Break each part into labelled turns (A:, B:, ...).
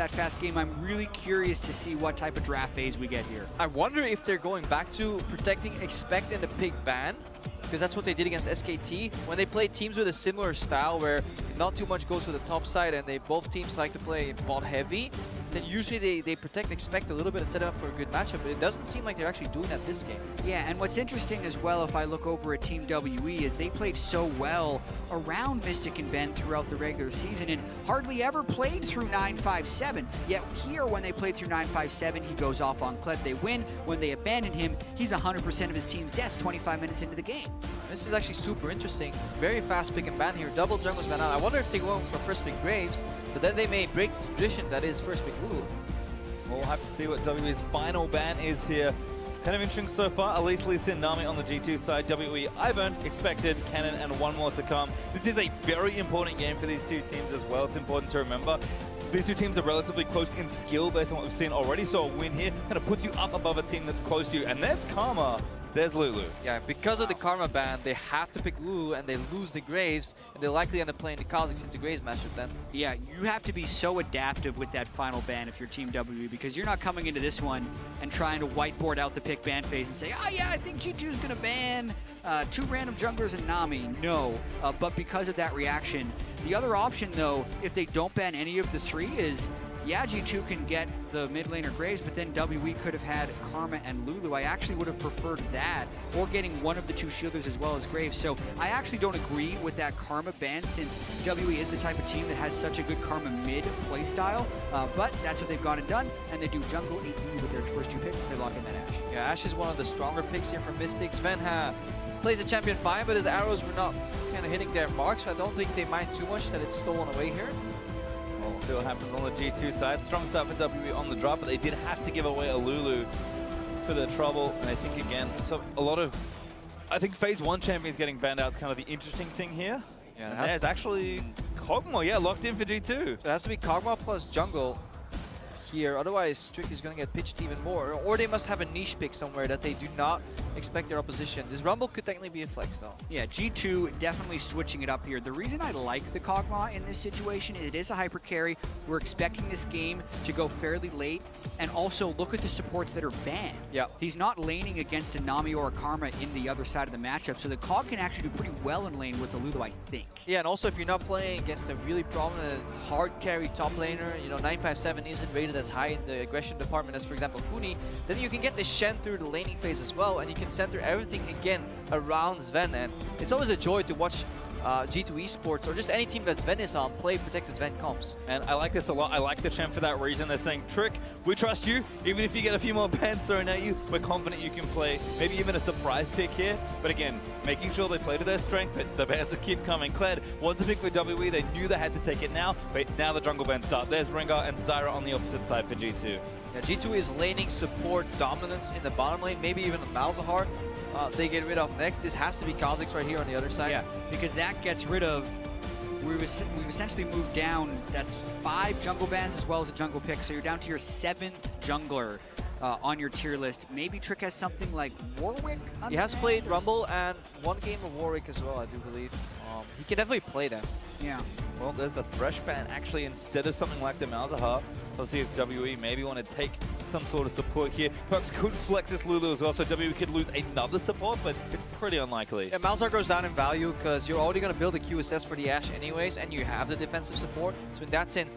A: that fast game. I'm really curious to see what type of draft phase we get here.
B: I wonder if they're going back to protecting expect and the pick ban, because that's what they did against SKT when they played teams with a similar style where not too much goes to the top side and both teams like to play bot heavy. Then usually they protect expect a little bit and set it up for a good matchup, but it doesn't seem like they're actually doing that this game.
A: Yeah, and what's interesting as well, if I look over at Team WE, is they played so well around Mystic and Ben throughout the regular season and hardly ever played through 957. Yet here, when they played through 957, he goes off on Kled. They win. When they abandon him, he's 100% of his team's deaths 25 minutes into the game.
B: This is actually super interesting. Very fast pick and ban here. Double jungles ban out. I wonder if they go for first pick Graves, but then they may break the tradition that is first pick Lulu.
C: We'll have to see what WE's final ban is here. Kind of interesting so far. Elise, Lee Sin, Nami on the G2 side. WE, Ivern, expected, Cannon, and one more to come. This is a very important game for these two teams as well. It's important to remember. These two teams are relatively close in skill based on what we've seen already, so a win here kind of puts you up above a team that's close to you. And there's Karma. There's Lulu.
B: Yeah, because of the Karma ban, they have to pick Lulu and they lose the Graves, and they likely end up playing the Kazakhs into Graves matchup then.
A: Yeah, you have to be so adaptive with that final ban if you're Team WE, because you're not coming into this one and trying to whiteboard out the pick ban phase and say, oh yeah, I think G2 is going to ban 2 random junglers and Nami. No, but because of that reaction. The other option though, if they don't ban any of the 3 is, yeah, G2 can get the mid laner Graves, but then WE could have had Karma and Lulu. I actually would have preferred that, or getting one of the 2 shielders as well as Graves. So I actually don't agree with that Karma ban, since WE is the type of team that has such a good Karma mid playstyle. But that's what they've gone and done, and they do jungle AD with their first 2 picks. They lock in that Ashe.
B: Yeah, Ashe is one of the stronger picks here for Mystics. Sven plays a champion fine, but his arrows were not kind of hitting their mark, so I don't think they mind too much that it's stolen away here.
C: We'll see what happens on the G2 side. Strong start for WE on the drop, but they did have to give away a Lulu for the trouble. And I think, again, so I think Phase 1 champions getting banned out is kind of the interesting thing here. Yeah, and there's actually Kog'Maw, yeah, locked in for G2.
B: So it has to be Kog'Maw plus jungle here, otherwise Trick is going to get pitched even more. Or they must have a niche pick somewhere that they do not expect their opposition. This Rumble could technically be a flex though.
A: Yeah, G2 definitely switching it up here. The reason I like the Kog'Maw in this situation is it is a hyper carry. We're expecting this game to go fairly late, and also look at the supports that are banned.
B: Yeah.
A: He's not laning against a Nami or a Karma in the other side of the matchup, so the Kog can actually do pretty well in lane with the Lulu, I think.
B: Yeah, and also if you're not playing against a really prominent hard carry top laner, 957 isn't rated as high in the aggression department as, for example, Huni, then you can get the Shen through the laning phase as well, and you can center everything again around Sven. And it's always a joy to watch G2 eSports, or just any team that Sven is on, play protect as Sven comps.
C: And I like this a lot. I like the champ for that reason. They're saying, Trick, we trust you. Even if you get a few more bans thrown at you, we're confident you can play maybe even a surprise pick here. But again, making sure they play to their strength, but the bans that keep coming. Kled was a pick for WE. They knew they had to take it now, but now the jungle bans start. There's Rengar and Zyra on the opposite side for G2.
B: Yeah, G2 is laning support dominance in the bottom lane, maybe even the Malzahar. They get rid of next. This has to be Kazakhs right here on the other side.
A: Yeah, because that gets rid of, we've essentially moved down, that's 5 jungle bans as well as a jungle pick, so you're down to your 7th jungler on your tier list. Maybe Trick has something like Warwick?
B: He has played Rumble and 1 game of Warwick as well, I do believe. He can definitely play them.
A: Yeah.
C: Well, there's the Thresh ban actually instead of something like the Malzahar. Let's see if WE maybe want to take some sort of support here. Perhaps could flex this Lulu as well, so WE could lose another support, but it's pretty unlikely.
B: Yeah, Malzahar goes down in value because you're already going to build a QSS for the Ashe anyways, and you have the defensive support. So in that sense,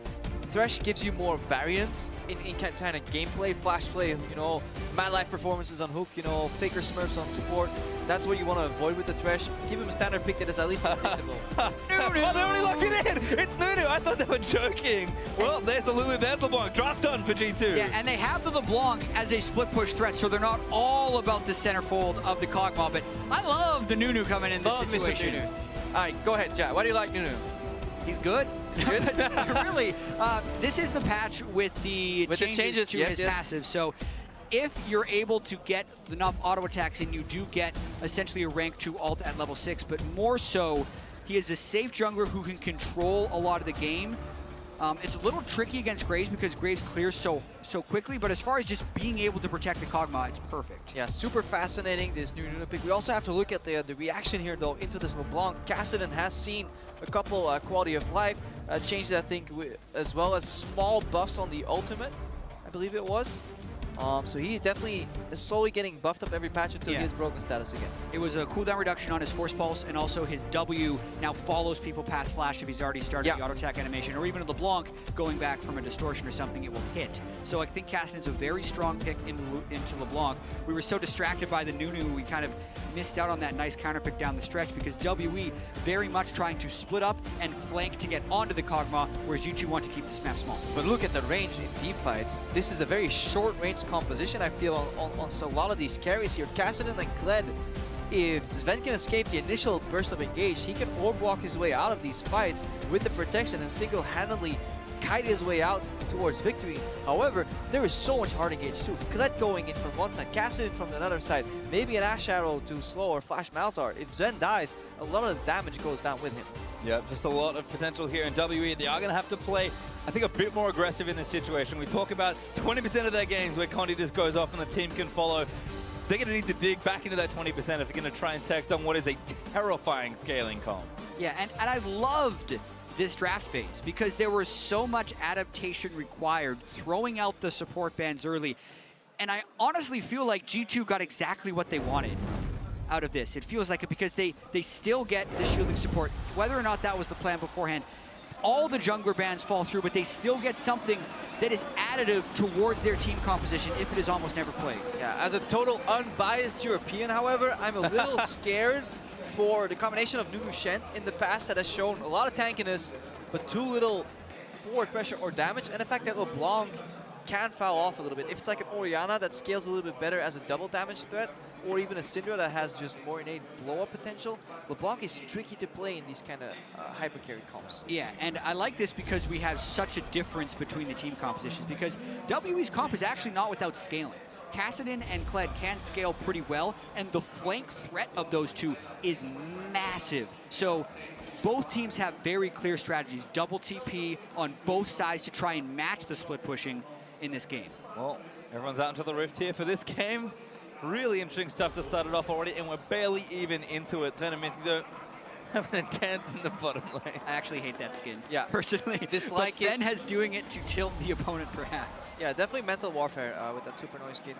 B: Thresh gives you more variance in kind of gameplay, flash play, Mad Life performances on hook, Faker Smurfs on support. That's what you want to avoid with the Thresh. Keep him a standard pick that is at least predictable.
C: Nunu! Oh, they only locked it in! It's Nunu! I thought they were joking. Well, there's the Lulu, there's LeBlanc. Draft done for G2.
A: Yeah, and they have the LeBlanc as a split push threat, so they're not all about the centerfold of the Kog'Maw, but I love the Nunu coming in this situation.
B: Mr. Nunu. All right, go ahead, Jack. Why do you like Nunu?
A: He's good. Really, this is the patch with the changes to his passive. So if you're able to get enough auto attacks in, you do get essentially a rank 2 ult at level 6, but more so, he is a safe jungler who can control a lot of the game. It's a little tricky against Graves because Graves clears so quickly, but as far as just being able to protect the Kog'Maw, it's perfect.
B: Yeah, super fascinating, this new Nunu pick. We also have to look at the reaction here, though, into this LeBlanc. Kassadin has seen a couple quality of life changes, I think, as well as small buffs on the ultimate, I believe it was. So he definitely is slowly getting buffed up every patch until he hits broken status again.
A: It was a cooldown reduction on his Force Pulse, and also his W now follows people past Flash if he's already started the auto attack animation, or even a LeBlanc going back from a distortion or something, it will hit. So I think Kassadin's a very strong pick into LeBlanc. We were so distracted by the Nunu, we kind of missed out on that nice counter pick down the stretch, because WE very much trying to split up and flank to get onto the Kog'Maw, whereas G2 want to keep this map small.
B: But look at the range in team fights. This is a very short range composition, I feel, on a lot of these carries here. Kassadin and Kled, if Sven can escape the initial burst of engage, he can orb walk his way out of these fights with the protection and single-handedly kite his way out towards victory. However, there is so much hard engage too. Kled going in from one side, Kassadin from another side, maybe an Ash Arrow to slow or Flash Malzahar. If Sven dies, a lot of the damage goes down with him.
C: Yeah, just a lot of potential here in WE. They are going to have to play, I think, a bit more aggressive in this situation. We talk about 20% of their games where Condi just goes off and the team can follow. They're going to need to dig back into that 20% if they're going to try and tech on what is a terrifying scaling comp.
A: Yeah, and I loved this draft phase because there was so much adaptation required, throwing out the support bans early. And I honestly feel like G2 got exactly what they wanted out of this. It feels like it because they still get the shielding support, whether or not that was the plan beforehand. All the jungler bans fall through, but they still get something that is additive towards their team composition if it is almost never played.
B: Yeah, as a total unbiased European, however, I'm a little scared for the combination of Nunu Shen in the past that has shown a lot of tankiness, but too little forward pressure or damage, and the fact that LeBlanc can foul off a little bit. If it's like an Orianna that scales a little bit better as a double damage threat, or even a Syndra that has just more innate blow-up potential, LeBlanc is tricky to play in these kind of hyper carry comps.
A: Yeah, and I like this because we have such a difference between the team compositions, because WE's comp is actually not without scaling. Kassadin and Kled can scale pretty well, and the flank threat of those two is massive. So both teams have very clear strategies, double TP on both sides to try and match the split pushing in this game.
C: Well, everyone's out into the rift here for this game. Really interesting stuff to start it off already, and we're barely even into it. Sven and Minty though having a dance in the bottom lane.
A: I actually hate that skin,
B: personally.
A: Dislike it. Sven has doing it to tilt the opponent, perhaps.
B: Yeah, definitely mental warfare with that super noise skin.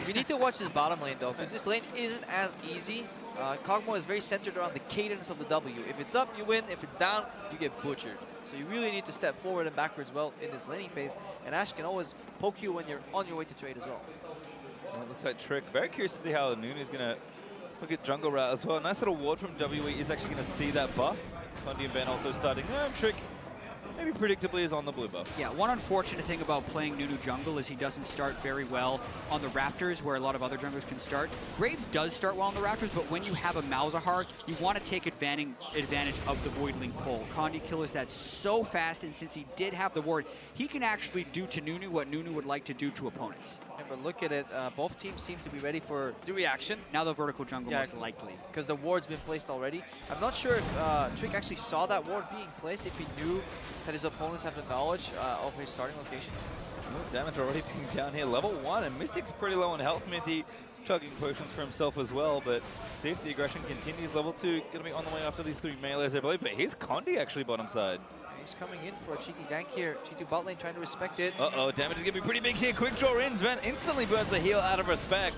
B: We need to watch this bottom lane though, because this lane isn't as easy. Kog'Maw is very centered around the cadence of the W. If it's up, you win. If it's down, you get butchered. So you really need to step forward and backwards well in this laning phase. And Ash can always poke you when you're on your way to trade as well.
C: Well, it looks like Trick. Very curious to see how Nunu is going to look at jungle route as well. Nice little ward from WE is actually going to see that buff. Condi and Ben also starting. Trick maybe predictably is on the blue buff.
A: Yeah, one unfortunate thing about playing Nunu jungle is he doesn't start very well on the Raptors, where a lot of other junglers can start. Graves does start well on the Raptors, but when you have a Malzahar, you want to take advantage of the Voidling pull. Condi kills that so fast, and since he did have the ward, he can actually do to Nunu what Nunu would like to do to opponents.
B: Yeah, but look at it, both teams seem to be ready for the reaction.
A: Now the vertical jungle most likely.
B: Because the ward's been placed already. I'm not sure if Trick actually saw that ward being placed, if he knew that his opponents have the knowledge of his starting location.
C: Damage already being down here, level 1, and Mystic's pretty low on health. Minty chugging potions for himself as well, but see if the aggression continues. Level 2 going to be on the way after these 3 melees, I believe, but here's Condi actually bottom side.
B: He's coming in for a cheeky gank here. G2 bot lane trying to respect it.
C: Uh-oh, damage is going to be pretty big here. Quick draw in, Sven instantly burns the heal out of respect.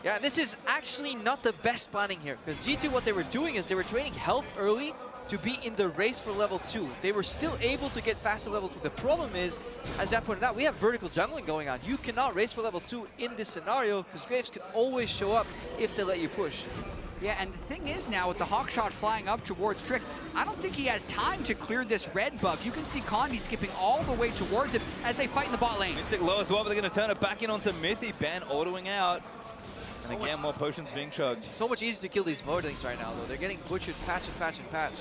B: Yeah, this is actually not the best planning here, because G2, what they were doing is they were draining health early to be in the race for level 2. They were still able to get past the level 2. The problem is, as Zap pointed out, we have vertical jungling going on. You cannot race for level 2 in this scenario, because Graves can always show up if they let you push.
A: Yeah, and the thing is now, with the Hawkshot flying up towards Trick, I don't think he has time to clear this red buff. You can see Condi skipping all the way towards him as they fight in the bot lane.
C: Mystic low as well, but they're going to turn it back in onto Mithy. Ban autoing out. And again, more potions being chugged.
B: So much easier to kill these Voidlings right now, though. They're getting butchered patch and patch and patch.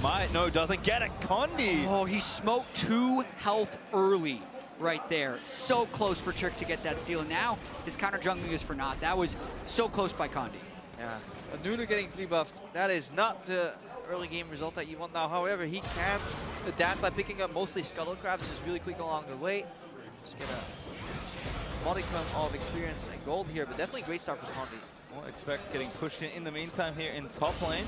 C: Might, no, doesn't get it. Condi.
A: Oh, he smoked 2 health early right there. So close for Trick to get that steal. And now his counter jungling is for naught. That was so close by Condi.
B: Yeah, Nunu getting 3 buffed. That is not the early game result that you want now. However, he can adapt by picking up mostly Scuttle Crabs, just really quick along the way. Just get a modicum of experience and gold here, but definitely a great start for Condi.
C: Well, expect getting pushed in the meantime here in top lane.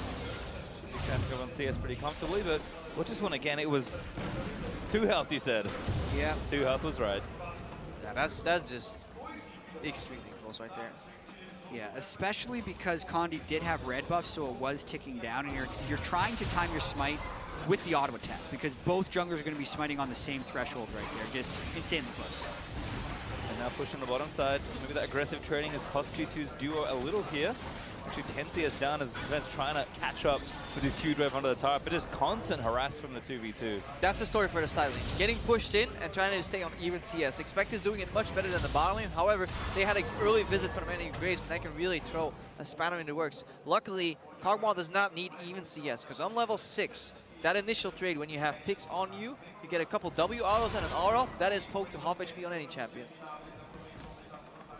C: Catching up on CS pretty comfortably, but watch this one again. It was 2 health, you said.
B: Yeah.
C: 2 health was right.
B: Yeah, that's just extremely close right there.
A: Yeah, especially because Condi did have red buff, so it was ticking down, and you're trying to time your smite with the auto attack, because both junglers are going to be smiting on the same threshold right there, just insanely close.
C: And now pushing the bottom side. Maybe that aggressive trading has cost G2's duo a little here. Actually 10 CS down as defense trying to catch up with this huge wave onto the turret, but just constant harass from the 2v2.
B: That's the story for the side lanes. Getting pushed in and trying to stay on even CS. Expect is doing it much better than the bottom lane. However, they had an early visit from many Graves, and that can really throw a spanner in the works. Luckily, Kog'Maw does not need even CS, because on level 6, that initial trade when you have picks on you, you get a couple W autos and an R off, that is poke to half HP on any champion.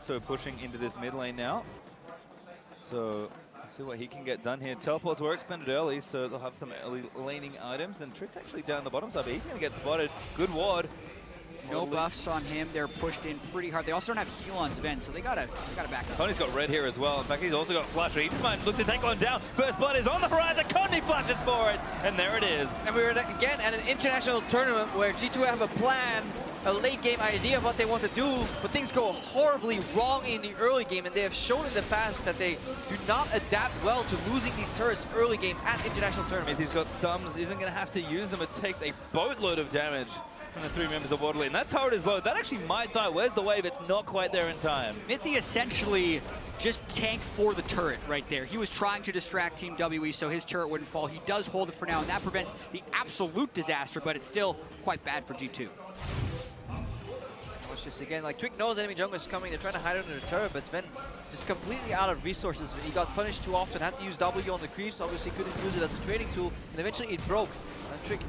C: So pushing into this mid lane now. So let's see what he can get done here. Teleports were expended early, so they'll have some early laning items. And Trick's actually down the bottom side, but he's going to get spotted. Good ward.
A: No buffs on him. They're pushed in pretty hard. They also don't have heal on Sven, so they gotta back up.
C: Condi's got red here as well. In fact, he's also got flash. He just might look to take one down. First blood is on the horizon. Condi flashes for it, and there it is.
B: And we were again at an international tournament where G2 have a plan, a late game idea of what they want to do, but things go horribly wrong in the early game, and they have shown in the past that they do not adapt well to losing these turrets early game at international tournaments.
C: He's got sums, he isn't going to have to use them. It takes a boatload of damage from the 3 members of Water Lane. That turret is low. That actually might die. Where's the wave? It's not quite there in time.
A: Mithy essentially just tanked for the turret right there. He was trying to distract Team WE so his turret wouldn't fall. He does hold it for now, and that prevents the absolute disaster, but it's still quite bad for G2.
B: Watch this again. Like, Trick knows enemy jungle is coming. They're trying to hide under the turret, but it's been just completely out of resources. He got punished too often, had to use W on the creeps. Obviously, couldn't use it as a trading tool, and eventually it broke. And Trick,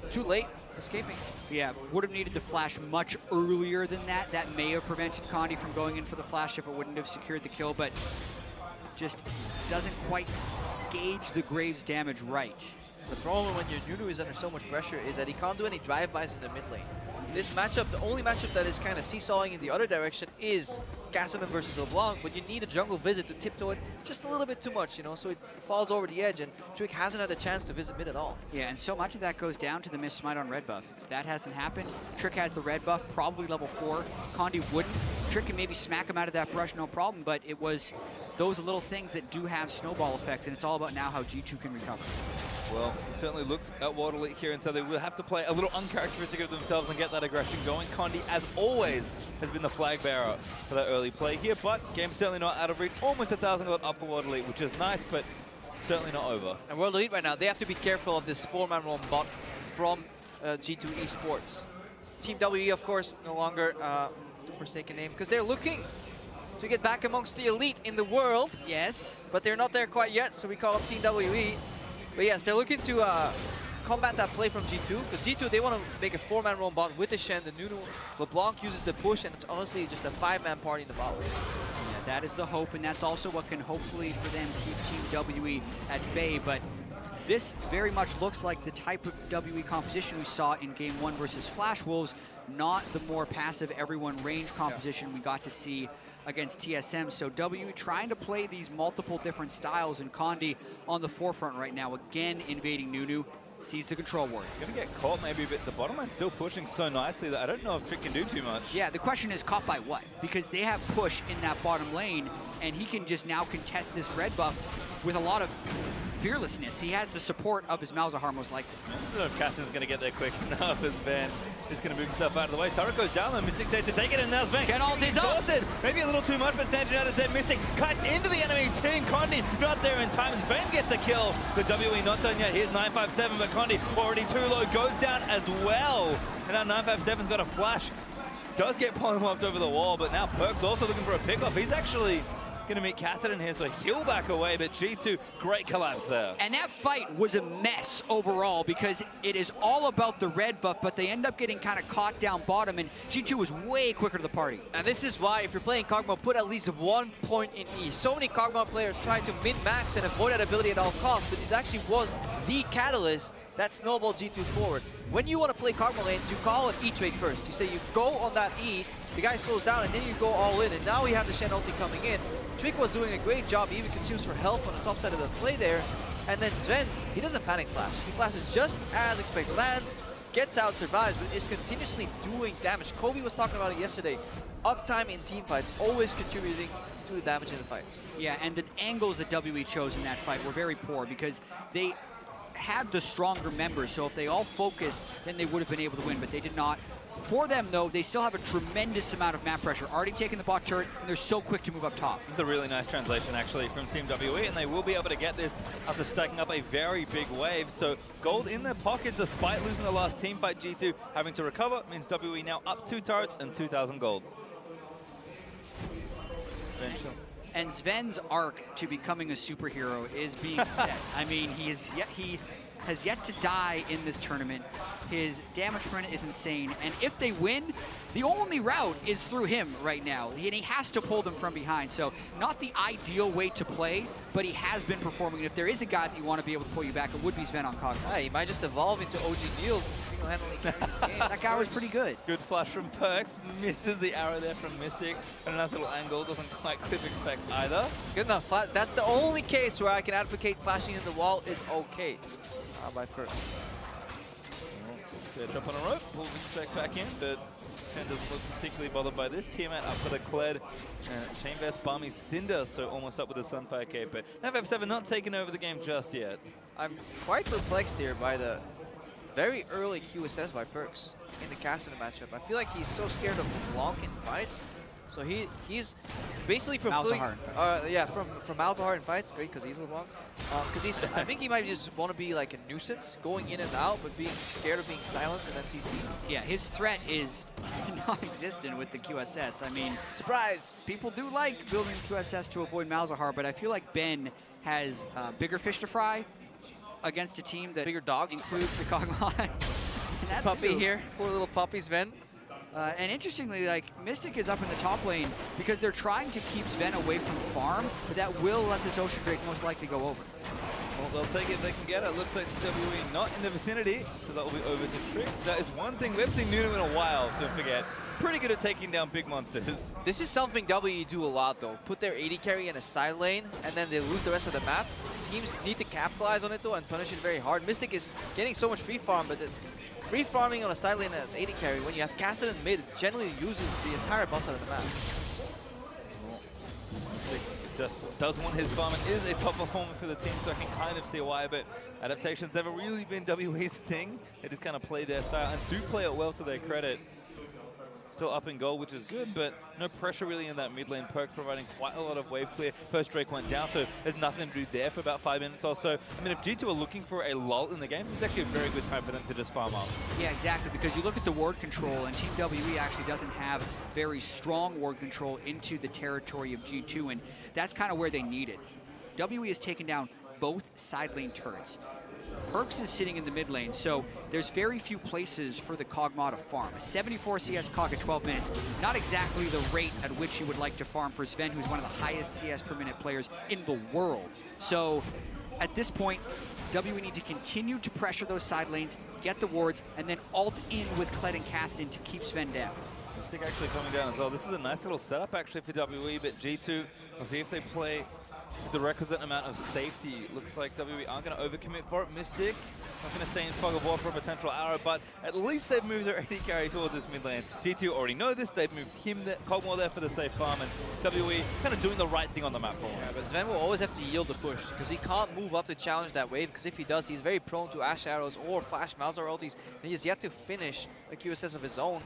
B: too late, escaping.
A: Yeah, would have needed to flash much earlier than that. That may have prevented Condi from going in for the flash if it wouldn't have secured the kill, but just doesn't quite gauge the Graves damage right.
B: The problem when your Nunu is under so much pressure is that he can't do any drive-bys in the mid lane. This matchup, the only matchup that is kind of seesawing in the other direction is Cassidy versus LeBlanc, but you need a jungle visit to tiptoe it just a little bit too much, you know, so it falls over the edge, and Trick hasn't had the chance to visit mid at all.
A: Yeah, and so much of that goes down to the missed smite on red buff. If that hasn't happened, Trick has the red buff, probably level 4. Condi wouldn't. Trick can maybe smack him out of that brush, no problem, but it was those little things that do have snowball effects, and it's all about now how G2 can recover.
C: Well, he certainly looked at Water Lane here and so they will have to play a little uncharacteristic of themselves and get that aggression going. Condi, as always, has been the flag bearer for that early play here, but game's certainly not out of reach. Almost 1,000 gold up for Water Lane, which is nice, but certainly not over.
B: And World Elite right now, they have to be careful of this 4-man roam bot from G2 eSports. Team WE, of course, no longer the Forsaken name, because they're looking to get back amongst the elite in the world.
A: Yes.
B: But they're not there quite yet, so we call up Team WE. But yes, they're looking to combat that play from G2, because G2, they want to make a 4-man roam bot with the Shen, the Nunu. LeBlanc uses the push, and it's honestly just a 5-man party in the bot lane.
A: Yeah, that is the hope, and that's also what can hopefully for them keep Team WE at bay. But this very much looks like the type of WE composition we saw in Game 1 versus Flash Wolves, not the more passive everyone range composition we got to see against TSM. So WE trying to play these multiple different styles, and Condi on the forefront right now, again invading Nunu, sees the control ward.
C: Gonna get caught maybe a bit. The bottom line's still pushing so nicely that I don't know if Trick can do too much.
A: Yeah, the question is caught by what? Because they have push in that bottom lane, and he can just now contest this red buff with a lot of fearlessness. He has the support of his Malzahar most likely.
C: I don't know if Cassidy's going to get there quick enough as Van is going to move himself out of the way. Turret goes down, and Mystic says to take it, and now Sven
A: Get all these up!
C: Maybe a little too much, but Sanjinata said Mystic cut into the enemy team. Condi not there in time. Sven gets the kill. The WE not done yet. Here's 957, but Condi already too low. Goes down as well. And now 957's got a flash. Does get polymorphed over the wall, but now Perk's also looking for a pickup. He's actually going to meet Cassidy in here, so he'll back away, but G2, great collapse there.
A: And that fight was a mess overall, because it is all about the red buff, but they end up getting kind of caught down bottom, and G2 was way quicker to the party.
B: And this is why, if you're playing Kog'Maw, put at least 1 point in E. So many Kog'Maw players try to min-max and avoid that ability at all costs, but it actually was the catalyst that snowballed G2 forward. When you want to play Kog'Maw lanes, you call an E trade first. You say you go on that E, the guy slows down, and then you go all in, and now we have the Shen ulti coming in. Trick was doing a great job. He even consumes for health on the top side of the play there. And then Jen, he doesn't panic flash. He flashes just as expected, lands, gets out, survives, but is continuously doing damage. Kobe was talking about it yesterday. Uptime in team fights, always contributing to the damage in the fights.
A: Yeah, and the angles that WE chose in that fight were very poor because they had the stronger members, so if they all focused, then they would have been able to win, but they did not. For them, though, they still have a tremendous amount of map pressure. Already taking the bot turret, and they're so quick to move up top.
C: This is a really nice translation, actually, from Team WE, and they will be able to get this after stacking up a very big wave. So gold in their pockets, despite losing the last team fight. G2 having to recover means WE now up 2 turrets and 2,000 gold.
A: And Sven's arc to becoming a superhero is being set. I mean, he has yet to die in this tournament. His damage print is insane, and if they win, the only route is through him right now, and he has to pull them from behind. So not the ideal way to play, but he has been performing. And if there is a guy that you want to be able to pull you back, it would be Sven on Cogma.
B: Yeah, he might just evolve into OG Niels and single-handedly carry the game.
A: That guy was pretty good.
C: Good flash from Perks, misses the arrow there from Mystic, and a nice little angle, doesn't quite clip expect either.
B: It's good enough. That's the only case where I can advocate flashing in the wall is okay. By first.
C: Fair drop on a rope, pulls expect back in, but Ken doesn't look particularly bothered by this. Tiamat up for the Kled, Chain Vest, Barmy, Cinder, so almost up with the Sunfire Cape, but Nav7 not taking over the game just yet.
B: I'm quite perplexed here by the very early QSS by Perks in the Cassidy matchup. I feel like he's so scared of Blanc in fights. So he's basically from
A: Malzahar.
B: from Malzahar in fights, great because he's LeBlanc. Because I think he might just want to be like a nuisance, going in and out, but being scared of being silenced and then CC.
A: Yeah, his threat is non-existent with the QSS. I mean,
B: Surprise!
A: people do like building QSS to avoid Malzahar, but I feel like Ben has bigger fish to fry against a team that
B: Bigger dogs
A: includes the Kog'Maw.
B: Puppy here, poor little puppy Sven.
A: And interestingly, like, Mystic is up in the top lane because they're trying to keep Sven away from farm, but that will let this Ocean Drake most likely go over.
C: Well, they'll take it if they can get it. Looks like WE not in the vicinity, so that will be over to Trick. That is one thing we haven't seen Nuno in a while, don't forget. Pretty good at taking down big monsters.
B: This is something WE do a lot though. Put their AD carry in a side lane and then they lose the rest of the map. Teams need to capitalize on it though and punish it very hard. Mystic is getting so much free farm, but free farming on a side lane as AD carry, when you have Cassidy in mid, generally uses the entire bot side of the map.
C: Just does want his farm and is a top performer for the team, so I can kind of see why, but adaptation's never really been WE's thing. They just kind of play their style and do play it well to their credit. Still up in goal, which is good, but no pressure really in that mid lane. Perks providing quite a lot of wave clear. First Drake went down, so there's nothing to do there for about 5 minutes or so. I mean, if G2 are looking for a lull in the game, it's actually a very good time for them to just farm up.
A: Yeah, exactly, because you look at the ward control, and Team WE actually doesn't have very strong ward control into the territory of G2, and that's kind of where they need it. WE has taken down both side lane turrets. Perks is sitting in the mid lane, so there's very few places for the Kog'Maw to farm. A 74 CS Cog at 12 minutes, not exactly the rate at which you would like to farm for Sven, who's one of the highest CS per minute players in the world. So at this point, WE need to continue to pressure those side lanes, get the wards, and then ult in with Kled and Caston to keep Sven down.
C: Mystic actually coming down as well. This is a nice little setup actually for WE, but G2, we'll see if they play the requisite amount of safety. Looks like WE aren't going to overcommit for it. Mystic not going to stay in fog of war for a potential arrow, but at least they've moved their AD carry towards this mid lane. G2 already know this. They've moved him, Kog'Maw there for the safe farm, and WE kind of doing the right thing on the map for him.
B: Yeah, but Sven will always have to yield the push because he can't move up to challenge that wave, because if he does, he's very prone to Ashe arrows or flash Malzahar ultis, and he has yet to finish a QSS of his own.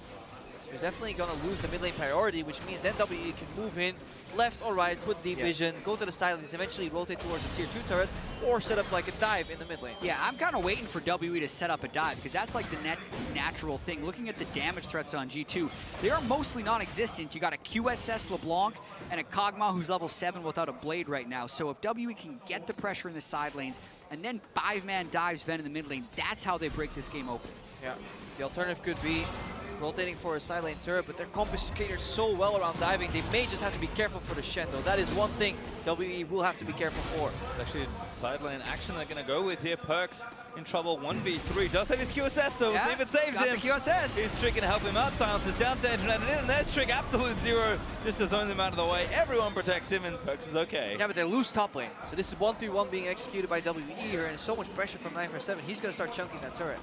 B: He's definitely going to lose the mid lane priority, which means then WE can move in left or right, put deep vision, go to the side lanes, eventually rotate towards a tier 2 turret, or set up like a dive in the mid lane.
A: Yeah, I'm kind of waiting for WE to set up a dive, because that's like the natural thing. Looking at the damage threats on G2, they are mostly non-existent. You got a QSS LeBlanc and a Kog'Maw who's level 7 without a blade right now. So if WE can get the pressure in the side lanes, and then 5-man dives Sven in the mid lane, that's how they break this game open.
B: Yeah, the alternative could be rotating for a side lane turret, but they're compensated so well around diving. They may just have to be careful for the Shen, though. That is one thing WE will have to be careful for.
C: It's actually side lane action they're going to go with here. Perks in trouble, 1v3. Does have his QSS, so we'll see if it saves him.
A: The QSS.
C: He's Trick gonna help him out. Silence is down to Internet, and there's Trick, absolute zero, just to zone them out of the way. Everyone protects him, and Perks is okay.
B: Yeah, but they lose top lane. So this is 1-3-1 being executed by WE here, and so much pressure from 957. He's gonna start chunking that turret.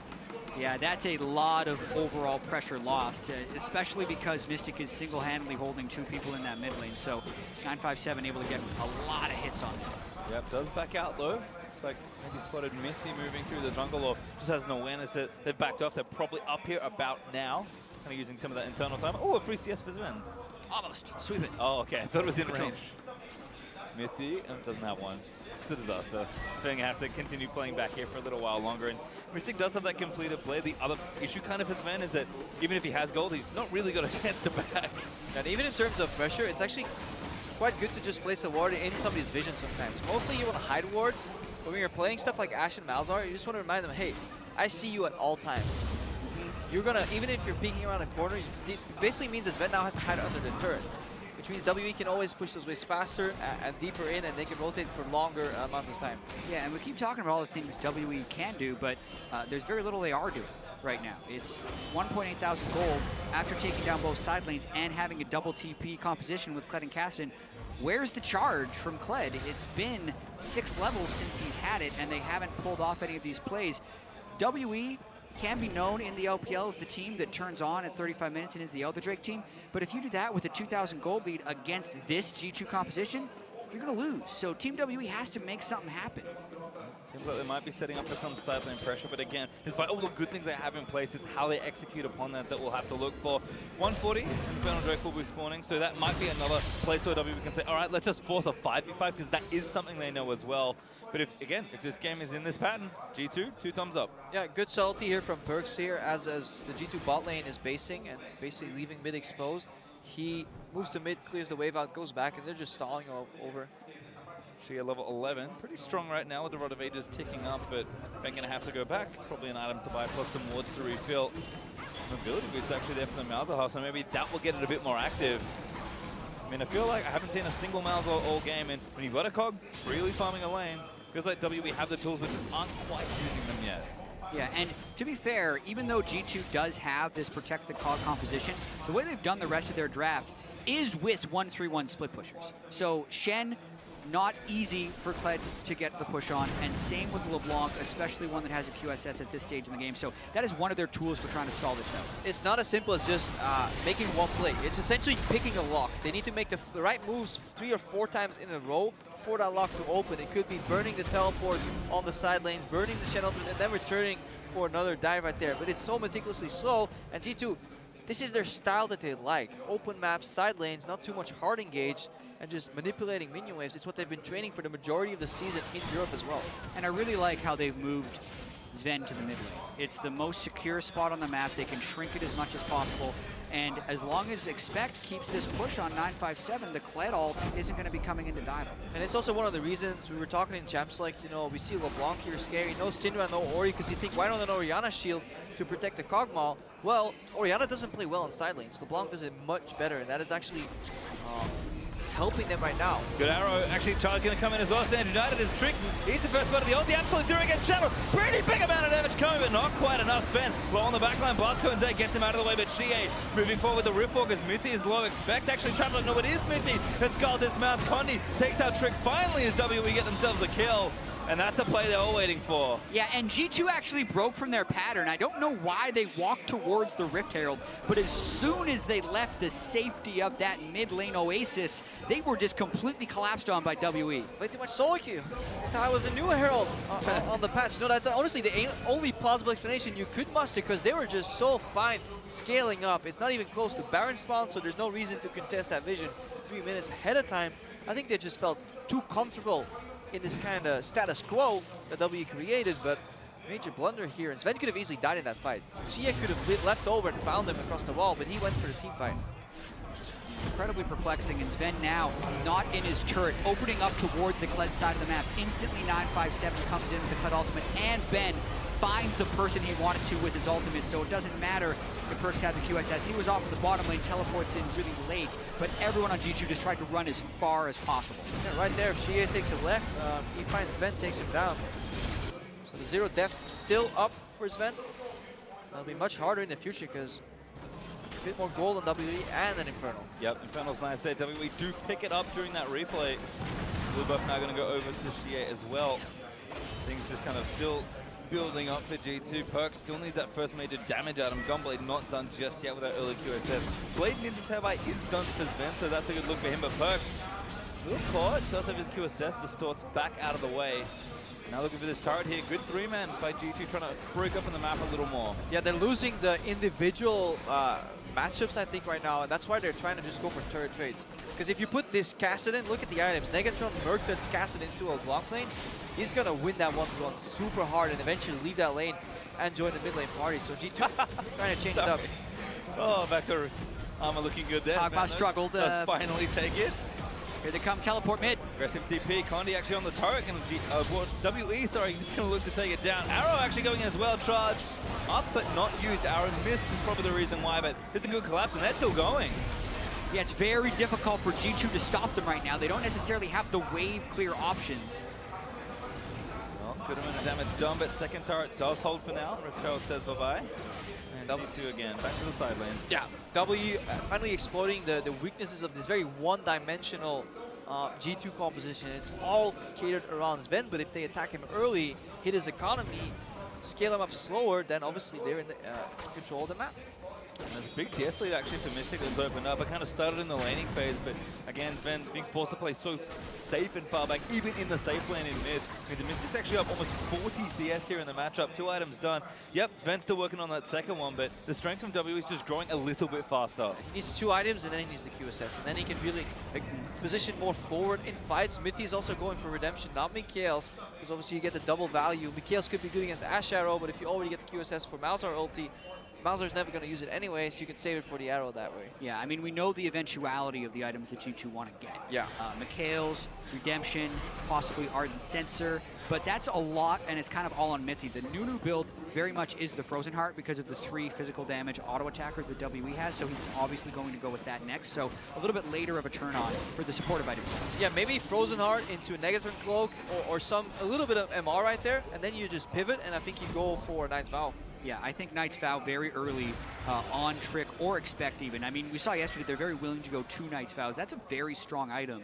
A: Yeah, that's a lot of overall pressure lost, especially because Mystic is single-handedly holding 2 people in that mid lane. So 957 able to get a lot of hits on them.
C: Yep, does back out though. Looks like maybe spotted Mithy moving through the jungle, or just has an awareness that they've backed off. They're probably up here about now, kind of using some of that internal time. Oh, a free CS for Sven.
A: Almost. Sweep it.
C: Oh, okay. I thought it was in
A: Control.
C: range. Mithy doesn't have one. It's a disaster. So going to have to continue playing back here for a little while longer. And Mystic does have that completed play. The other issue kind of for Sven is that even if he has gold, he's not really got a chance to back.
B: And even in terms of pressure, it's actually quite good to just place a ward in somebody's vision sometimes. Mostly you want to hide wards, but when you're playing stuff like Ashe and Malzahar, you just want to remind them, hey, I see you at all times. You're gonna, even if you're peeking around a corner, it basically means that Sven now has to hide under the turret, which means WE can always push those waves faster and deeper in, and they can rotate for longer amounts of time.
A: Yeah, and we keep talking about all the things WE can do, but there's very little they are doing right now. It's 1.8 thousand gold after taking down both side lanes and having a double TP composition with Kled and Caston. Where's the charge from Kled? It's been 6 levels since he's had it, and they haven't pulled off any of these plays. WE can be known in the LPL as the team that turns on at 35 minutes and is the Elder Drake team, but if you do that with a 2,000 gold lead against this G2 composition, you're going to lose. So Team WE has to make something happen.
C: Seems like they might be setting up for some side lane pressure, but again, despite all the good things they have in place, it's how they execute upon that we'll have to look for. 140, and Infernal Drake will be spawning, so that might be another place where WE can say, all right, let's just force a 5v5, because that is something they know as well. But if this game is in this pattern, G2, 2 thumbs up.
B: Yeah, good subtlety here from Perks here, as the G2 bot lane is basing and basically leaving mid exposed. He moves to mid, clears the wave out, goes back, and they're just stalling over.
C: She at level 11, pretty strong right now with the Rod of Ages ticking up, but they're going to have to go back. Probably an item to buy, plus some wards to refill. Mobility boot's actually there for the Malzahar, so maybe that will get it a bit more active. I mean, I feel like I haven't seen a single Malzahar all game, and when you've got a cog, freely farming a lane, feels like WE have the tools, but just aren't quite using them yet.
A: Yeah, and to be fair, even though G2 does have this protect the cog composition, the way they've done the rest of their draft is with 1-3-1 split pushers. So Shen, not easy for Kled to get the push on, and same with LeBlanc, especially one that has a QSS at this stage in the game. So that is one of their tools for trying to stall this out.
B: It's not as simple as just making one play. It's essentially picking a lock. They need to make the right moves 3 or 4 times in a row for that lock to open. It could be burning the teleports on the side lanes, burning the Shen ultimate, and then returning for another dive right there. But it's so meticulously slow, and G2, this is their style that they like. Open maps, side lanes, not too much hard engage, and just manipulating minion waves. It's what they've been training for the majority of the season in Europe as well.
A: And I really like how they've moved Sven to the mid lane. It's the most secure spot on the map. They can shrink it as much as possible. And as long as Expect keeps this push on 957, the Kled ult isn't going to be coming into dive.
B: And it's also one of the reasons we were talking in champs, like, you know, we see LeBlanc here scary, no Syndra, no Ori, because you think, why don't an Orianna shield to protect the Kog'Maw? Well, Orianna doesn't play well in side lanes. LeBlanc does it much better, and that is actually helping them right now.
C: Good arrow. Actually, Charles going to come in as well. Stand United is Trick. He's the first part of the ult. The absolute zero against Shadow. Pretty big amount of damage coming, but not quite enough spent. Low on the backline. Blasco and Zay gets him out of the way, but Shie moving forward with the Riftwalk as Mithy is low. Expect actually traveling. No, it is Mithy. The Skull dismounts. Condi takes out Trick finally as WE get themselves a kill. And that's a play they're all waiting for.
A: Yeah, and G2 actually broke from their pattern. I don't know why they walked towards the Rift Herald, but as soon as they left the safety of that mid lane oasis, they were just completely collapsed on by WE.
B: Way too much solo queue. That was a new Herald on the patch. No, that's honestly the only plausible explanation you could muster, because they were just so fine scaling up. It's not even close to Baron spawn, so there's no reason to contest that vision 3 minutes ahead of time. I think they just felt too comfortable in this kind of status quo that W created, but major blunder here. And Sven could have easily died in that fight. Xia could have leapt over and found him across the wall, but he went for the team fight.
A: Incredibly perplexing, and Sven now not in his turret, opening up towards the Kled side of the map. Instantly 957 comes in with the Kled ultimate, and Ben finds the person he wanted to with his ultimate, so it doesn't matter if Perkz has a QSS. He was off of the bottom lane, teleports in really late, but everyone on G2 just tried to run as far as possible.
B: Yeah, right there, if Shie takes it left, he finds Sven, takes him down. So the 0 deaths still up for Sven. That'll be much harder in the future because a bit more gold on WE and an Infernal.
C: Yep, Infernal's nice there. WE do pick it up during that replay. We're both now going to go over to Shie as well. Things just kind of still building up for G2. Perkz still needs that first major damage out of him. Gunblade not done just yet with that early QSS. Blade Ninja Turbine is done for Sven, so that's a good look for him. But Perkz, a little caught, does have his QSS. Distorts back out of the way. Now looking for this turret here. Good 3-man by G2, trying to break up on the map a little more. Yeah,
B: they're losing the individual matchups, I think, right now, and that's why they're trying to just go for turret trades. Because if you put this Kassadin, look at the items. Negatron Merkd's Kassadin into a block lane. He's going to win that 1v1 super hard and eventually leave that lane and join the mid lane party. So G2 trying to change it up.
C: Oh, back to Armor looking good there.
A: Hogma struggled.
C: Let's finally take it.
A: Here they come, teleport mid.
C: Aggressive TP, Condi actually on the turret, WE, sorry, he's going to look to take it down. Arrow actually going as well, charge up but not used. Arrow missed is probably the reason why, but it's a good collapse and they're still going.
A: Yeah, it's very difficult for G2 to stop them right now. They don't necessarily have the wave clear options.
C: Well, good amount of damage done, but second turret does hold for now. Rafael says bye-bye. And W2 again, back to the side lanes.
B: Yeah, W finally exploiting the weaknesses of this very one-dimensional G2 composition. It's all catered around Sven, but if they attack him early, hit his economy, scale him up slower, then obviously they're in control of the map.
C: And there's a big CS lead actually for Mystic that's opened up. It kind of started in the laning phase, but again, Sven being forced to play so safe and far back, even in the safe lane in mid. Because the Mystic's actually up almost 40 CS here in the matchup. 2 items done. Yep, Sven's still working on that second one, but the strength from W is just growing a little bit faster.
B: He needs 2 items and then he needs the QSS, and then he can really position more forward in fights. Mithy's also going for redemption, not Mikhail's, because obviously you get the double value. Mikhail's could be good against Ash Arrow, but if you already get the QSS for Malzahar ulti, Malzahar's never going to use it anyway, so you can save it for the arrow that way.
A: Yeah, I mean, we know the eventuality of the items that G2 want to get.
B: Yeah.
A: Mikhail's, Redemption, possibly Ardent Sensor, but that's a lot, and it's kind of all on Mithy. The Nunu build very much is the Frozen Heart because of the 3 physical damage auto attackers that WE has, so he's obviously going to go with that next. So a little bit later of a turn on for the supportive items.
B: Yeah, maybe Frozen Heart into a Negatron Cloak or a little bit of MR right there, and then you just pivot, and I think you go for Knight's Vow.
A: Yeah, I think Knight's Vow very early on Trick or Expect even. I mean, we saw yesterday they're very willing to go 2 Knight's Vows. That's a very strong item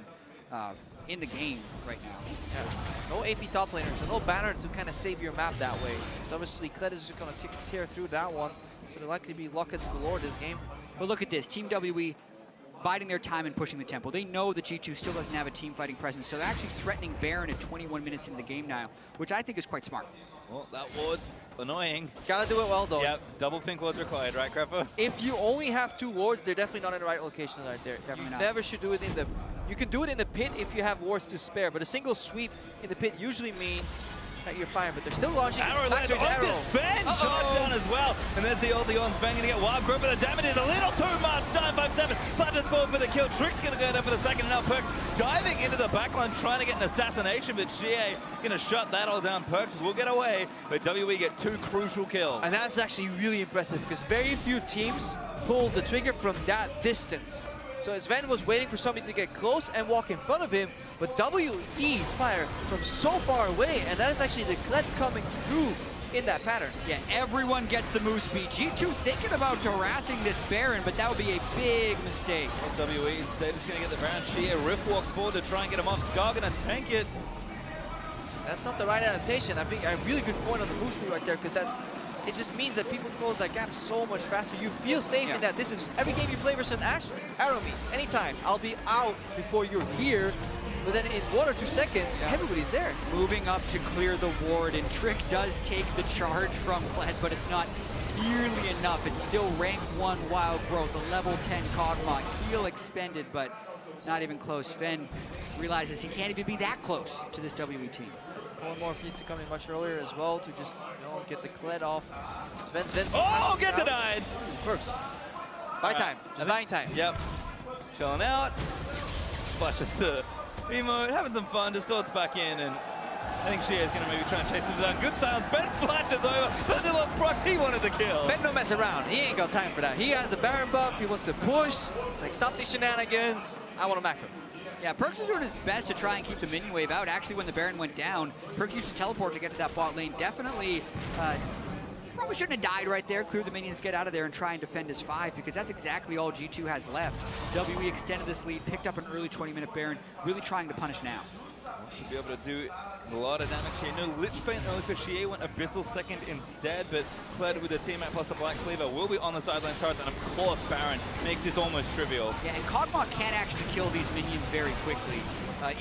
A: in the game right now.
B: Yeah. No AP top laner, so no banner to kind of save your map that way. So obviously Kled is just going to tear through that one, so there'll likely be lockets galore this game.
A: But look at this, Team WE biding their time and pushing the tempo. They know that G2 still doesn't have a team fighting presence, so they're actually threatening Baron at 21 minutes into the game now, which I think is quite smart.
C: Well, that ward's annoying.
B: Gotta do it well, though.
C: Yep, double pink ward's required, right, Crapper?
B: If you only have 2 wards, they're definitely not in the right location right there.
A: Definitely not.
B: Never should do it in the... You can do it in the pit if you have wards to spare, but a single sweep in the pit usually means that you're fine, but they're still launching.
C: Arrow led onto Sven, charge down as well. And there's the ulti on Sven, gonna get wild grip, but the damage is a little too much. 957, Flatter's going for the kill. Trick's gonna go down for the second, and now Perkz diving into the backline, trying to get an assassination, but Shie gonna shut that all down. Perkz will get away, but WE get 2 crucial kills.
B: And that's actually really impressive, because very few teams pull the trigger from that distance. So Sven was waiting for somebody to get close and walk in front of him, but WE fire from so far away, and that is actually the Kled coming through in that pattern.
A: Yeah, everyone gets the move speed. G2's thinking about harassing this Baron, but that would be a big mistake.
C: Well, WE instead is going to get the Baron. Shie Rift walks forward to try and get him off. Scar going to tank it.
B: That's not the right adaptation. I think a really good point on the move speed right there, because that it just means that people close that gap so much faster. You feel safe in that distance. Every game you play versus Ash, arrow me, anytime. I'll be out before you're here. But then in 1 or 2 seconds, everybody's there.
A: Moving up to clear the ward, and Trick does take the charge from Kled, but it's not nearly enough. It's still rank 1 Wild Growth, a level 10 Kog'Maw. Heal expended, but not even close. Sven realizes he can't even be that close to this WE team.
B: One more needs to come in much earlier as well to just, get the Kled off. Sven's
C: oh, get denied!
B: Perkz. Buy time. Just buying time.
C: Yep. Chilling out. Flashes the emote, having some fun, distorts back in, and I think Shea is going to maybe try and chase him down. Good silence. Ben flashes over. Thunderlord's Prox, he wanted the kill.
B: Ben don't mess around. He ain't got time for that. He has the Baron buff. He wants to push. It's like, stop these shenanigans. I want to macro.
A: Yeah, Perkz is doing his best to try and keep the minion wave out. Actually, when the Baron went down, Perkz used to teleport to get to that bot lane. Definitely, probably shouldn't have died right there. Clear the minions, get out of there, and try and defend his 5, because that's exactly all G2 has left. WE extended this lead, picked up an early 20-minute Baron, really trying to punish now.
C: Should be able to do a lot of damage here. No Lich Bane early for Shea, went Abyssal second instead, but Kled with the teammate plus the Black Cleaver will be on the sideline turrets, and of course Baron makes this almost trivial.
A: Yeah, and Kog'Maw can't actually kill these minions very quickly.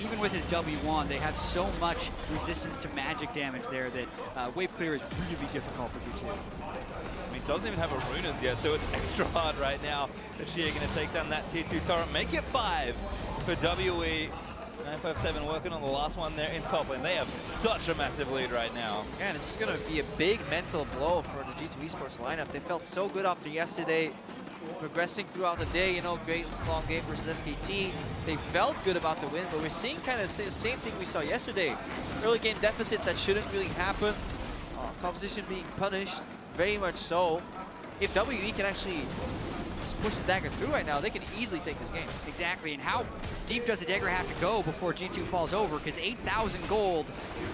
A: Even with his W1, they have so much resistance to magic damage there that wave clear is really difficult for G2.
C: I mean, doesn't even have a Runas yet, so it's extra hard right now. But Shea going to take down that tier 2 turret, make it 5 for WE. 957 working on the last one there in top lane. They have such a massive lead right now.
B: Yeah, and this is going to be a big mental blow for the G2 Esports lineup. They felt so good after yesterday, progressing throughout the day, you know, great long game versus SKT. They felt good about the win, but we're seeing kind of the same thing we saw yesterday. Early game deficits that shouldn't really happen. Composition being punished, very much so. If WE can actually just push the dagger through right now, they can easily take this game.
A: Exactly, and how deep does the dagger have to go before G2 falls over? Because 8,000 gold,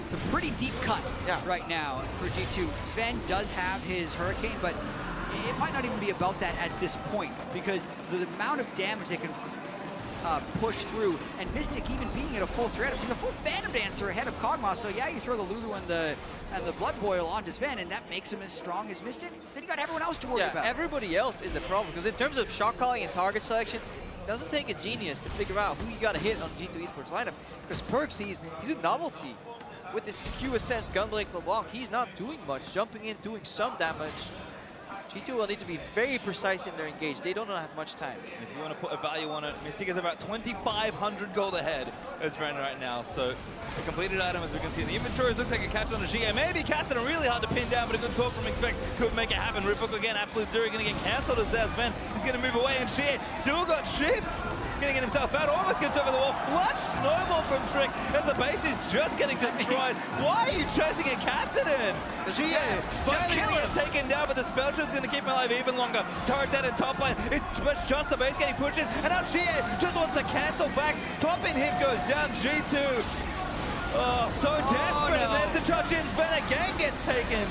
A: it's a pretty deep cut right now for G2. Sven does have his Hurricane, but it might not even be about that at this point, because the amount of damage they can push through, and Mystic even being at a full threat. She's a full Phantom Dancer ahead of Kog'Maw, so yeah, you throw the Lulu and the Blood Boil onto Sven, and that makes him as strong as Mystic. Then you got everyone else to worry about.
B: Everybody else is the problem, because in terms of shot calling and target selection, it doesn't take a genius to figure out who you got to hit on G2 Esports lineup, because Perkz, he's a novelty. With this Q-Assess Gunblade LeBlanc, he's not doing much, jumping in, doing some damage. G2 will need to be very precise in their engage. They don't have much time.
C: If you want to put a value on it, Mystic is about 2,500 gold ahead as Ren right now. So a completed item, as we can see in the inventory, looks like a catch on the GA. Maybe Cassidy really hard to pin down, but a good talk from Expect could make it happen. Riphook again, Absolute Zero going to get cancelled as there's Sven. He's going to move away, and GA still got shifts. Going to get himself out, almost gets over the wall. Flush snowball from Trick as the base is just getting destroyed. Why are you chasing a Cassidy? GA finally going to get taken down, but the spell trip's going to keep him alive even longer. Turret down in top lane. It's just the base getting pushed in, and now GA just wants to cancel back. Top in hit goes down. G2. Oh, so desperate.
B: No.
C: And there's the charge in. Sven again gets taken.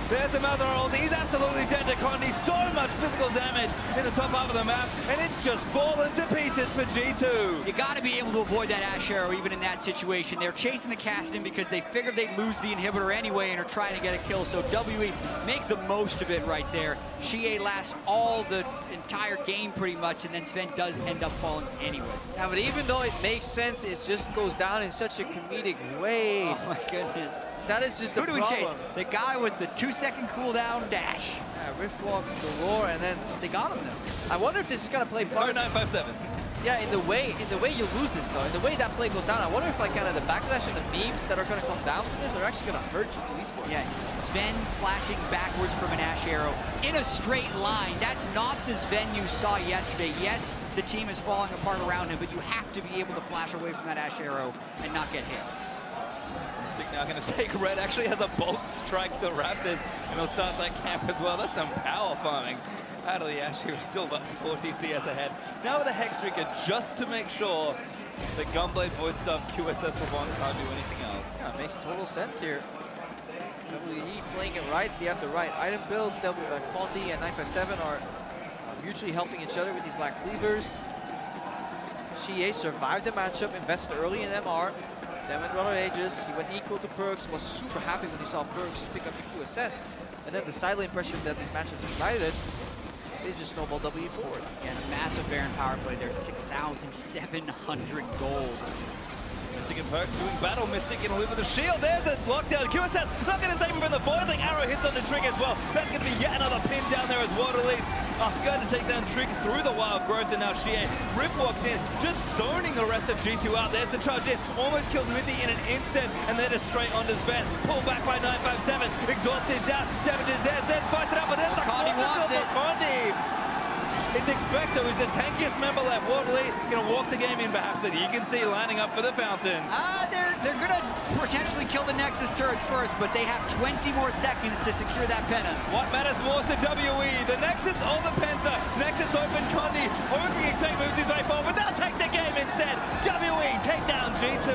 C: There's the Mother Ult. He's absolutely dead to Condi. So much physical damage in the top half of the map, and it's just fallen to pieces for G2.
A: You got to be able to avoid that Ash Arrow even in that situation. They're chasing the Caston because they figured they'd lose the inhibitor anyway and are trying to get a kill. So WE make the most of it right there. Shea lasts all the entire game pretty much, and then Sven does end up falling anyway.
B: Yeah, but even though it makes sense, it just goes down in such a comedic way.
A: Oh my goodness.
B: That is just
A: Who
B: the
A: do we
B: problem.
A: chase? The guy with the 2-second cooldown dash.
B: Yeah, Rift Walks galore, and then
A: They got him though.
B: I wonder if this is gonna play part.
C: 957.
B: Yeah, in the way you lose this though, in the way that play goes down, I wonder if like kind of the backlash and the memes that are gonna come down from this are actually gonna hurt G2 Esports.
A: Yeah, Sven flashing backwards from an Ash Arrow in a straight line. That's not the Sven you saw yesterday. Yes, the team is falling apart around him, but you have to be able to flash away from that Ash Arrow and not get hit.
C: Mystic now going to take red. Actually has a bolt strike the Raptors, and he'll start that camp as well. That's some power farming out of the Ash here. Still about 40 CS ahead. Now with a Hex Trigger just to make sure that Gunblade, Void Stuff, QSS LeBlanc can't do anything else.
B: Yeah, it makes total sense here. WE playing it right. They have the right item builds. Condi and 957 are mutually helping each other with these Black Cleavers. Shea survived the matchup, invested early in MR. Then went Run of Ages, he went equal to Perkz, was super happy when he saw Perkz pick up the QSS. And then the sideline pressure that these matchups provided, they just snowballed WE forward.
A: Yeah, and a massive Baron power play there, 6,700 gold.
C: Mystic and Perkz doing battle. Mystic going to live with the shield. There's a lockdown. QSS not going to save him from the foiling. Arrow hits on the Trick as well. That's going to be yet another pin down there as Water leads. Going to take down Trick through the wild growth, and now Shea. Rip walks in, just zoning the rest of G2 out. There's the charge in. Almost killed Mithy in an instant, and then just straight onto Sven. Pulled back by 957. Exhausted down. Damage is there. Zen fights it up, but there's the
A: Condi wants it.
C: Condi. It's Expecto, who's the tankiest member left. Gonna walk the game in behalf that you can see lining up for the fountain.
A: They're gonna potentially kill the Nexus turrets first, but they have 20 more seconds to secure that Penta.
C: What matters more to WE? The Nexus or the Penta? Nexus open Condi, hoping Expect moves his way forward, but they'll take the game instead. WE take down G2.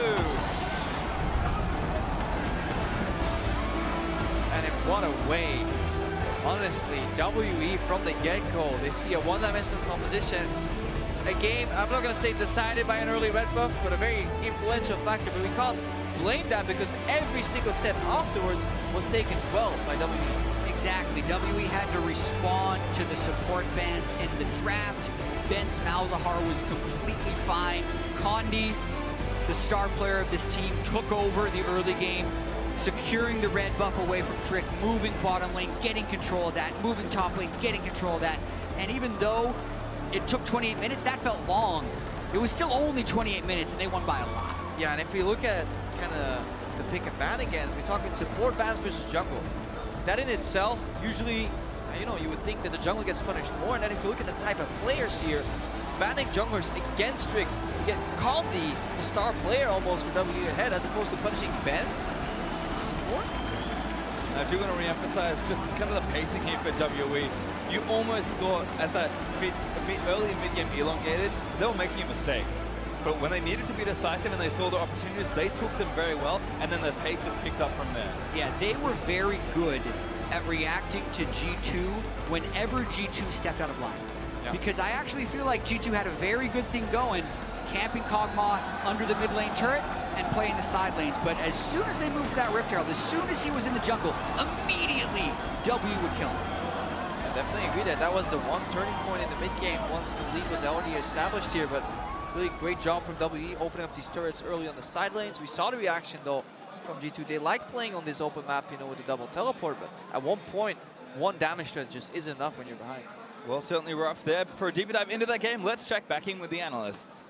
B: And in what a way. Honestly, WE from the get-go, they see a one-dimensional composition. A game, I'm not going to say decided by an early red buff, but a very influential factor. But we can't blame that because every single step afterwards was taken well by WE.
A: Exactly. WE had to respond to the support bans in the draft. Ben's Malzahar was completely fine. Condi, the star player of this team, took over the early game, securing the red buff away from Trick, moving bottom lane, getting control of that, moving top lane, getting control of that. And even though it took 28 minutes, that felt long. It was still only 28 minutes, and they won by a lot.
B: Yeah, and if we look at kind of the pick and ban again, we're talking support bans versus jungle. That in itself, usually, you know, you would think that the jungle gets punished more. And then if you look at the type of players here, banning junglers against Trick, you get Condi, the star player almost for WE ahead, as opposed to punishing Ben.
C: I do want to re-emphasize just kind of the pacing here for WE. You almost thought, as that early and mid-game elongated, they were making a mistake. But when they needed to be decisive and they saw the opportunities, they took them very well, and then the pace just picked up from there.
A: Yeah, they were very good at reacting to G2 whenever G2 stepped out of line. Yeah. Because I actually feel like G2 had a very good thing going, camping Kog'Maw under the mid lane turret and playing the side lanes. But as soon as they moved for that Rift Herald, as soon as he was in the jungle, immediately W would kill him.
B: I definitely agree that was the one turning point in the mid game once the lead was already established here. But really great job from WE opening up these turrets early on the side lanes. We saw the reaction though from G2. They like playing on this open map, you know, with the double teleport. But at one point, one damage threat just isn't enough when you're behind.
C: Well, certainly rough there. For a deeper dive into that game, let's check back in with the analysts.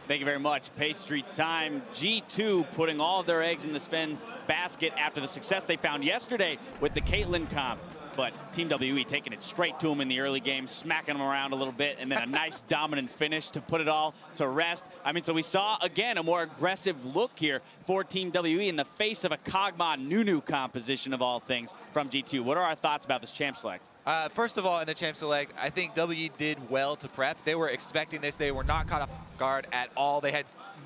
D: Thank you very much. Pastry time. G2 putting all of their eggs in the Sven basket after the success they found yesterday with the Caitlyn comp. But Team WE taking it straight to them in the early game, smacking them around a little bit, and then a nice dominant finish to put it all to rest. I mean, so we saw, again, a more aggressive look here for Team WE in the face of a Kog'Maw Nunu composition of all things from G2. What are our thoughts about this champ select?
E: First of all, in the champ select, I think WE did well to prep. They were expecting this. They were not caught off guard at all. They had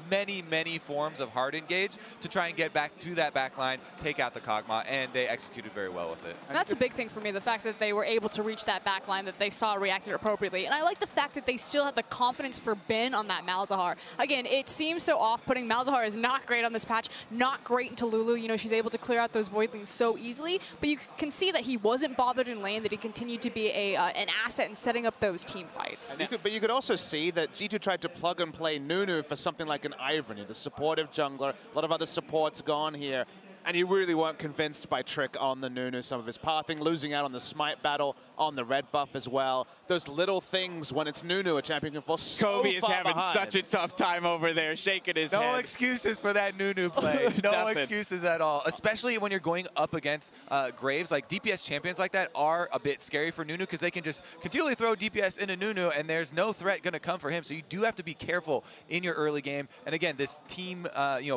E: many forms of hard engage to try and get back to that back line, take out the Kog'Maw, and they executed very well with it.
F: That's a big thing for me, the fact that they were able to reach that back line, that they saw reacted appropriately. And I like the fact that they still have the confidence for Ben on that Malzahar. Again, it seems so off-putting. Malzahar is not great on this patch, not great into Lulu. You know, she's able to clear out those voidlings so easily, but you can see that he wasn't bothered in lane, that he continued to be an asset in setting up those team fights.
G: But you could also see that G2 tried to plug and play Nunu for something like an Ivern, the supportive jungler. A lot of other supports gone here. And you really weren't convinced by Trick on the Nunu, some of his pathing, losing out on the smite battle, on the red buff as well. Those little things when it's Nunu, a champion can fall so
D: Kobe is having
G: behind.
D: such a tough time over there, shaking his head.
E: No excuses for that Nunu play. No excuses at all. Especially when you're going up against Graves. Like DPS champions like that are a bit scary for Nunu because they can just continually throw DPS into Nunu and there's no threat going to come for him. So you do have to be careful in your early game. And again, this team,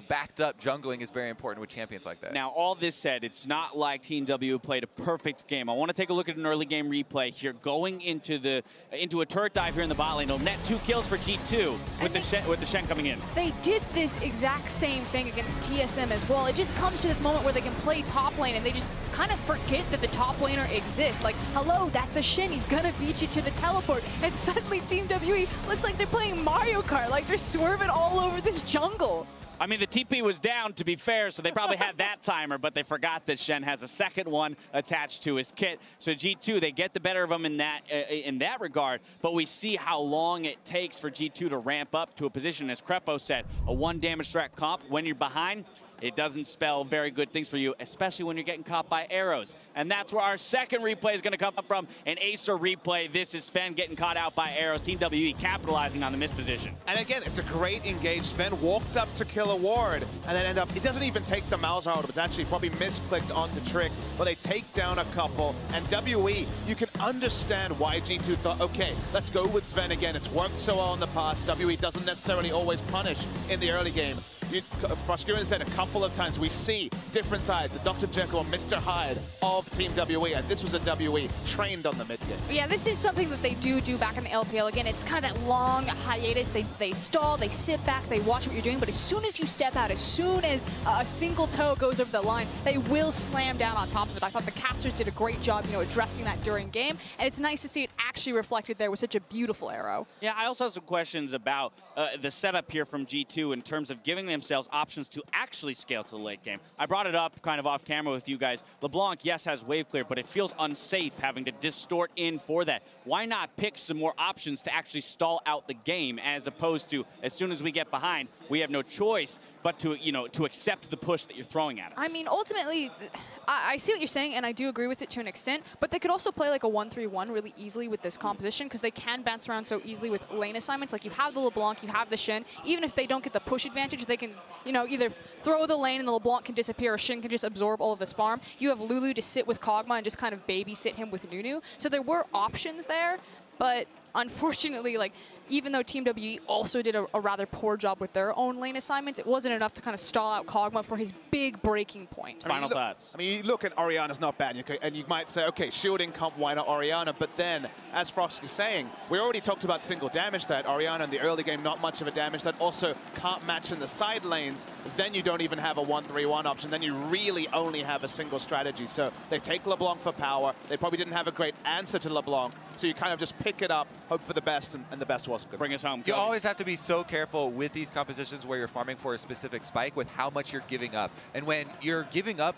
E: backed up jungling is very important with champions like that.
D: Now, all this said, it's not like Team W played a perfect game. I want to take a look at an early game replay here. Going into a turret dive here in the bot lane, it'll net 2 kills for G2 with the Shen coming in.
F: They did this exact same thing against TSM as well. It just comes to this moment where they can play top lane and they just kind of forget that the top laner exists. Like, hello, that's a Shen. He's gonna beat you to the teleport. And suddenly Team WE looks like they're playing Mario Kart. Like, they're swerving all over this jungle.
D: I mean, the TP was down, to be fair, so they probably had that timer, but they forgot that Shen has a second one attached to his kit. So G2, they get the better of them in that regard, but we see how long it takes for G2 to ramp up to a position, as Crepo said, a 1 damage threat comp. When you're behind, it doesn't spell very good things for you, especially when you're getting caught by arrows. And that's where our second replay is going to come from, an Acer replay. This is Sven getting caught out by arrows. Team WE capitalizing on the misposition.
G: And again, it's a great engaged Sven, walked up to kill a ward, and then end up, it doesn't even take the mouse out, it's actually probably misclicked onto Trick, but they take down a couple. And WE, you can understand why G2 thought, okay, let's go with Sven again. It's worked so well in the past. WE doesn't necessarily always punish in the early game. Froskurin said a couple of times, we see different sides, the Dr. Jekyll and Mr. Hyde of Team WE, and this was a WE trained on the mid game.
F: Yeah, this is something that they do back in the LPL. Again, it's kind of that long hiatus. They stall, they sit back, they watch what you're doing, but as soon as you step out, as soon as a single toe goes over the line, they will slam down on top of it. I thought the casters did a great job, addressing that during game, and it's nice to see it actually reflected there with such a beautiful arrow.
D: Yeah, I also have some questions about the setup here from G2 in terms of giving themselves options to actually scale to the late game. I brought it up kind of off camera with you guys. LeBlanc, yes, has wave clear, but it feels unsafe having to distort in for that. Why not pick some more options to actually stall out the game, as opposed to, as soon as we get behind, we have no choice but to, to accept the push that you're throwing at us?
F: I mean, ultimately, I see what you're saying, and I do agree with it to an extent, but they could also play like a 1-3-1 really easily with this composition, because they can bounce around so easily with lane assignments. Like, you have the LeBlanc, you have the Shen. Even if they don't get the push advantage, they can, either throw the lane and the LeBlanc can disappear, or Shen can just absorb all of this farm. You have Lulu to sit with Kog'Maw and just kind of babysit him with Nunu. So there were options there, but unfortunately, like, even though Team WE also did a rather poor job with their own lane assignments, it wasn't enough to kind of stall out Kog'Maw for his big breaking point.
D: Final thoughts.
G: I mean, you look at Orianna's not bad, and you might say, okay, shielding comp, why not Orianna? But then, as Frost is saying, we already talked about single damage that Orianna in the early game, not much of a damage that also can't match in the side lanes. Then you don't even have a 1-3-1 option. Then you really only have a single strategy. So they take LeBlanc for power. They probably didn't have a great answer to LeBlanc. So you kind of just pick it up, hope for the best, and the best wasn't good.
D: Bring us home.
E: You always have to be so careful with these compositions where you're farming for a specific spike with how much you're giving up. And when you're giving up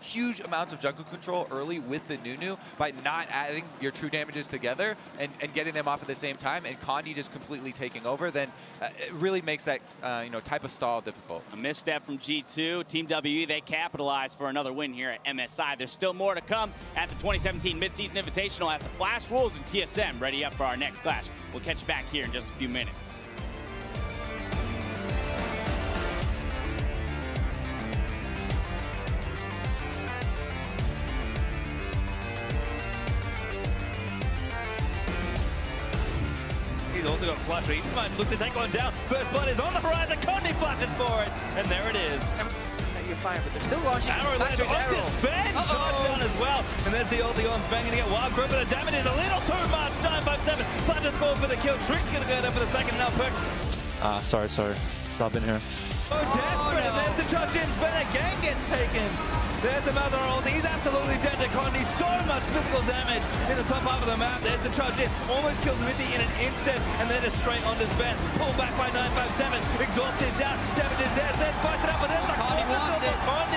E: huge amounts of jungle control early with the Nunu by not adding your true damages together and getting them off at the same time, and Condi just completely taking over, then it really makes that type of stall difficult.
D: A misstep from G2. Team WE, they capitalize for another win here at MSI. There's still more to come at the 2017 Midseason Invitational at the Flash Wolves and TSM ready up for our next clash. We'll catch you back here in just a few minutes.
C: He's also got Flutter. He's might look to take one down. First blood is on the horizon. Condi flashes for it. And there it is.
B: You're fine, but they're still launching.
C: Arrow lands on this Sven. Shot down as well. And there's the ulti on Sven. Going to get wild grip, but the damage is a little too much. 957. Flutter scores for the kill. Trick's going to go down for the second. Now Perk.
H: Sorry. Sub in here.
C: Oh, desperate. There's the touch in. Sven again gets taken. There's the Mother ulti. He's absolutely dead to Condi. So much physical damage in the top half of the map. There's the charge in. Almost kills Mithy in an instant. And then just straight onto Sven. Pulled back by 957. Exhausted down. Damage is there. Sven fights it up. But there's the
A: Condi wants it.
C: Condi.